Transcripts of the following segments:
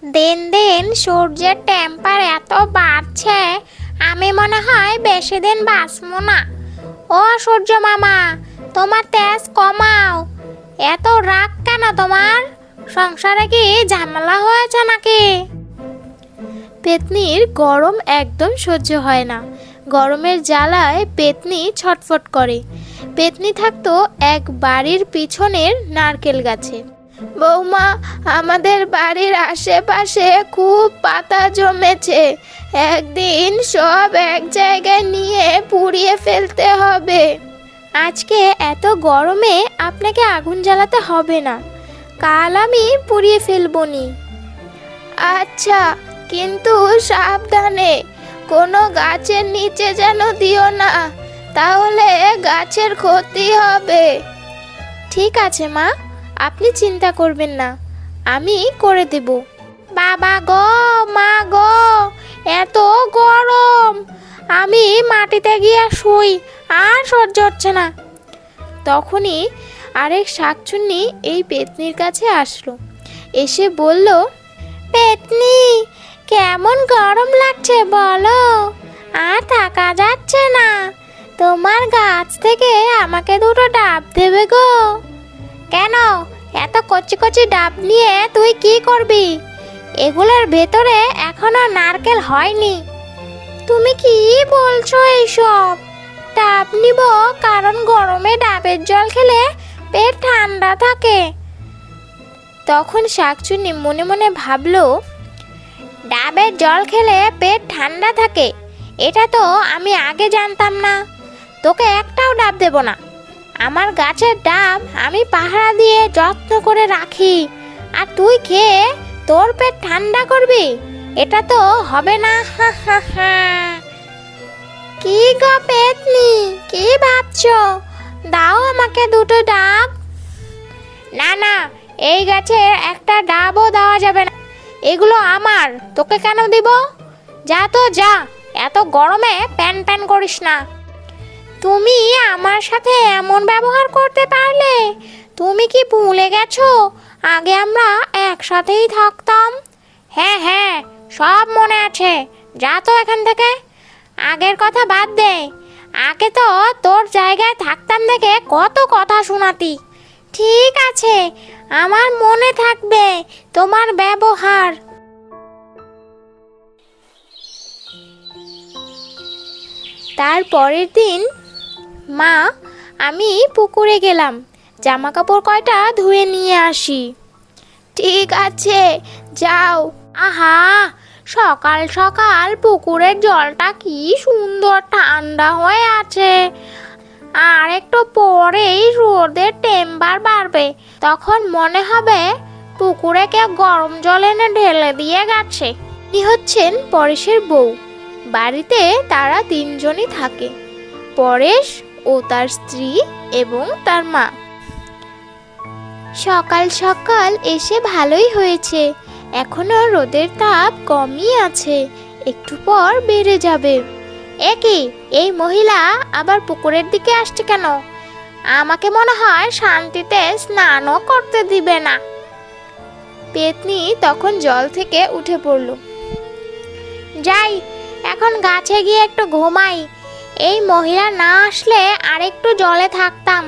দিন দিন সূর্যের টেম্পার এত বাড়ছে, আমি মনে হয় বেশি দিন বাঁচবো না। ও সূর্য মামা, তোমার তেজ কমাও। এত রাগ কেন তোমার? সংসারে কি ঝামেলা হয়েছে নাকি? পেতনির গরম একদম সহ্য হয় না। গরমের জ্বালায় পেতনি ছটফট করে। পেতনি থাকতো এক বাড়ির পিছনের নারকেল গাছে। বৌমা, আমাদের বাড়ির আশেপাশে খুব পাতা জমেছে। একদিন সব এক জায়গায় নিয়ে পুড়িয়ে ফেলতে হবে। আজকে এত গরমে আপনাকে আগুন জ্বালাতে হবে না, কাল আমি পুড়িয়ে ফেলবনি। আচ্ছা, কিন্তু সাবধানে, কোনো গাছের নিচে যেন দিও না, তাহলে গাছের ক্ষতি হবে। ঠিক আছে মা, আপনি চিন্তা করবেন না, আমি করে দেব। বাবা গো, মা গো, এত গরম, আমি মাটিতে গিয়ে শুই, আর সহ্য হচ্ছে না। তখনই আরেক শাকচুন্নি এই পেতনির কাছে আসলো। এসে বলল, পেতনি, কেমন গরম লাগছে বলো, আর থাকা যাচ্ছে না। তোমার গাছ থেকে আমাকে দুটো ডাব দেবে গো। কেন, এত কচি কচি ডাব নিয়ে তুই কি করবি? এগুলোর ভেতরে এখনো নারকেল হয়নি। তুমি কি বলছো এইসব? ডাব নিব কারণ গরমে ডাবের জল খেলে পেট ঠান্ডা থাকে। তখন শাকচুন্নি মনে মনে ভাবলো, ডাবের জল খেলে পেট ঠান্ডা থাকে, এটা তো আমি আগে জানতাম না। তোকে একটাও ডাব দেব না। আমার গাছের ডাব আমি পাহারা দিয়ে যত্ন করে রাখি, আর তুই খেয়ে তোর পেট ঠান্ডা করবি? এটা তো হবে না। হা হা হা। কি গো পেতনি, কি ভাবছো? দাও আমাকে দুটো ডাব। না না, এই গাছের একটা ডাবও দেওয়া যাবে না, এগুলো আমার। তোকে কেন দিব? যা তো যা, এত গরমে প্যান প্যান করিস না। তুমি আমার সাথে এমন ব্যবহার করতে পারলে? তুমি কি ভুলে গেছো আগে আমরা একসাথেই থাকতাম? হ্যাঁ হ্যাঁ, সব মনে আছে। যা তো এখান থেকে, আগের কথা বাদ দে। আগে তো তোর জায়গায় থাকতাম দেখে কত কথা শোনাতি। ঠিক আছে, আমার মনে থাকবে তোমার ব্যবহার। তার পরের দিন, মা, আমি পুকুরে গেলাম, জামা কাপড় কয়টা ধুয়ে নিয়ে আসি। ঠিক আছে, যাও। আহা, সকাল সকাল পুকুরের জলটা কি সুন্দর ঠান্ডা হয়ে আছে। আর একটু পরেই রোদের টেম্পার বাড়বে, তখন মনে হবে পুকুরে কেউ গরম জল এনে ঢেলে দিয়ে গেছে। ইনি হচ্ছেন পরেশের বউ। বাড়িতে তারা তিনজনই থাকে, পরেশ ও তার স্ত্রী এবং তার মা। সকাল সকাল এসে ভালোই হয়েছে, এখনো রোদের তাপ কমই আছে, একটু পর বেড়ে যাবে। এ কি, এই মহিলা আবার পুকুরের দিকে আসছে কেন? আমাকে মনে হয় শান্তিতে স্নানও করতে দিবে না। পেতনি তখন জল থেকে উঠে পড়ল। যাই, এখন গাছে গিয়ে একটু ঘুমাই। এই মহিলা না আসলে আর একটু জলে থাকতাম।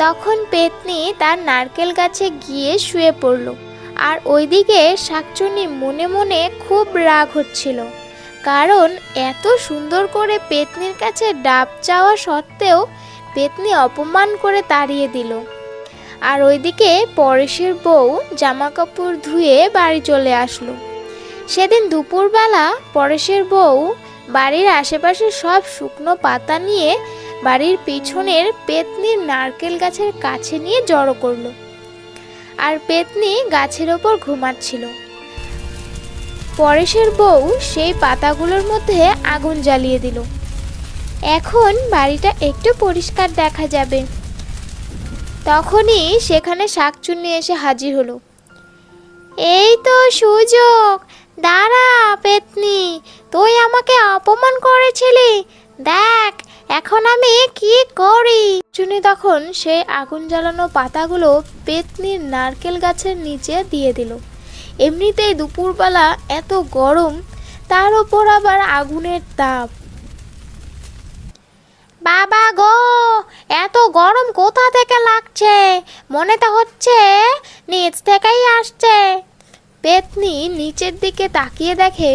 তখন পেতনি তার নারকেল গাছে গিয়ে শুয়ে পড়ল। আর ওইদিকে শাকচুন্নি মনে মনে খুব রাগ হচ্ছিল, কারণ এত সুন্দর করে পেতনির কাছে ডাব চাওয়া সত্ত্বেও পেতনি অপমান করে তাড়িয়ে দিল। আর ওইদিকে পরেশের বউ জামা কাপড় ধুয়ে বাড়ি চলে আসলো। সেদিন দুপুরবেলা পরেশের বউ বাড়ির আশেপাশে সব শুকনো পাতা নিয়ে বাড়ির পিছনের পেতনির নারকেল গাছের কাছে নিয়ে জড়ো করলো। আর পেতনি গাছের ওপর ঘুমাচ্ছিল। পরেশের বউ সেই পাতাগুলোর মধ্যে আগুন জ্বালিয়ে দিল। এখন বাড়িটা একটু পরিষ্কার দেখা যাবে। তখনই সেখানে শাকচুন্নি এসে হাজির হলো। এই তো সুযোগ, দাঁড়া পেতনি, তুই আমাকে অপমান করেছিলি, দেখ এখন আমি কি করি। চুনি তখন সেই আগুন জ্বালানো পাতাগুলো পেতনির নারকেল গাছের নিচে দিয়ে দিল এমনিতেই দুপুরবেলা এত গরম, তার ওপর আবার আগুনের তাপ। বাবা গো, এত গরম কোথা থেকে লাগছে? মনে তো হচ্ছে নিচ থেকেই আসছে। পেতনি নিচের দিকে তাকিয়ে দেখে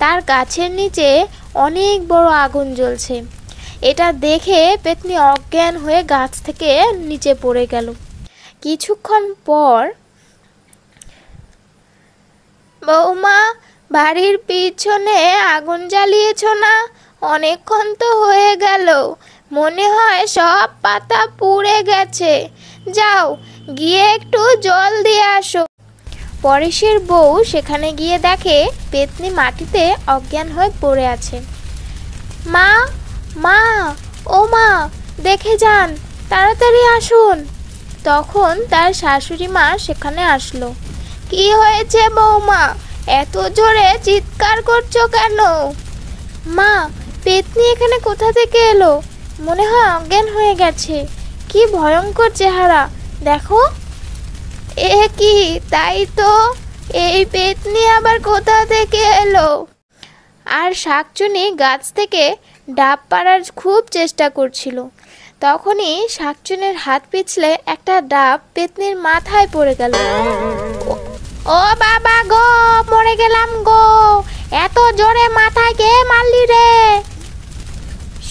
তার গাছের নিচে অনেক বড় আগুন জ্বলছে। এটা দেখে পেতনি অজ্ঞান হয়ে গাছ থেকে নিচে পড়ে গেল। কিছুক্ষণ পর, বৌমা, বাড়ির পিছনে আগুন জ্বালিয়েছো না? অনেকক্ষণ তো হয়ে গেল, মনে হয় সব পাতা পুড়ে গেছে। যাও, গিয়ে একটু জল দিয়ে আসো। পরেশের বউ সেখানে গিয়ে দেখে পেতনি মাটিতে অজ্ঞান হয়ে পড়ে আছে। মা, মা, ও মা, দেখে যান, তাড়াতাড়ি আসুন। তখন তার শাশুড়ি মা সেখানে আসলো। কি হয়েছে বৌমা, এত জোরে চিৎকার করছো কেন? মা, পেতনি এখানে কোথা থেকে এলো? মনে হয় অজ্ঞান হয়ে গেছে। কি ভয়ঙ্কর চেহারা, দেখো। এ কি, তাই তো, এই পেতনি আবার কোথা থেকে এলো? আর শাকচুনি গাছ থেকে ডাব পাড়ার খুব চেষ্টা করছিল। তখনই শাকচুনির হাত পিছলে একটা ডাব পেতনির মাথায় পড়ে গেল। ও বাবা গো, মরে গেলাম গো, এত জোরে মাথায় কে মারলি রে?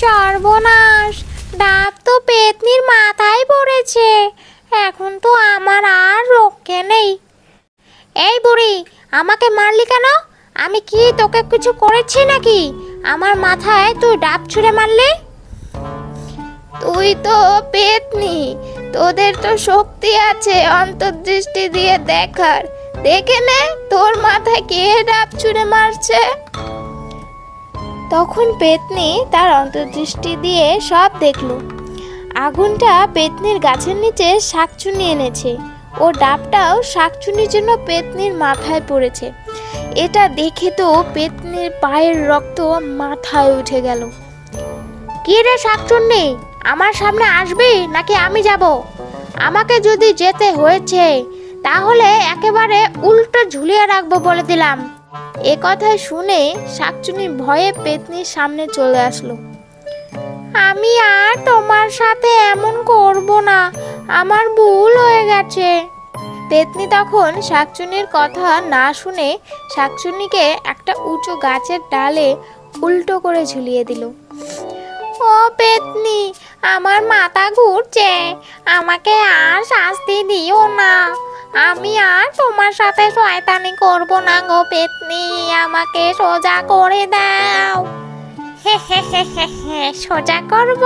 সর্বনাশ, ডাব তো পেতনির মাথায় পড়েছে। এখন তো আমার আর রক্ষে নেই। এই বুড়ি, আমাকে মারলি কেন? আমি কি তোকে কিছু করেছি নাকি? আমার মাথায় তুই ডাব ছুঁড়ে মারলি? তুই তো পেতনি, তোদের তো শক্তি আছে অন্তর্দৃষ্টি দিয়ে দেখার। দেখে নে তোর মাথায় কে ডাব ছুঁড়ে মারছে। তখন পেতনি তার অন্তর্দৃষ্টি দিয়ে সব দেখলো। আগুনটা পেতনির গাছের নিচে শাকচুনি এনেছে, ও ডাবটাও শাকচুনির জন্য পেতনির মাথায় পড়েছে। এটা দেখে তো পেতনির পায়ের রক্ত মাথায় উঠে গেল। কি রে শাকচুন্নি, আমার সামনে আসবি নাকি আমি যাব? আমাকে যদি যেতে হয়েছে তাহলে একেবারে উল্টো ঝুলিয়ে রাখবো বলে দিলাম। এ কথা শুনে শাকচুনি ভয়ে পেতনির সামনে চলে আসলো। আমি আর তোমার সাথে এমন করব না, আমার ভুল হয়ে গেছে। পেতনি তখন শাকচুনির কথা না শুনে শাকচুনিকে একটা উঁচু গাছের ডালে উল্টো করে ঝুলিয়ে দিল। ও পেতনি, আমার মাথা ঘুরছে, আমাকে আর শাস্তি দিও না। আমি আর তোমার সাথে শয়তানি করব না গো পেতনি, আমাকে সোজা করে দাও। হে হে হে হে হে, সোজা করব।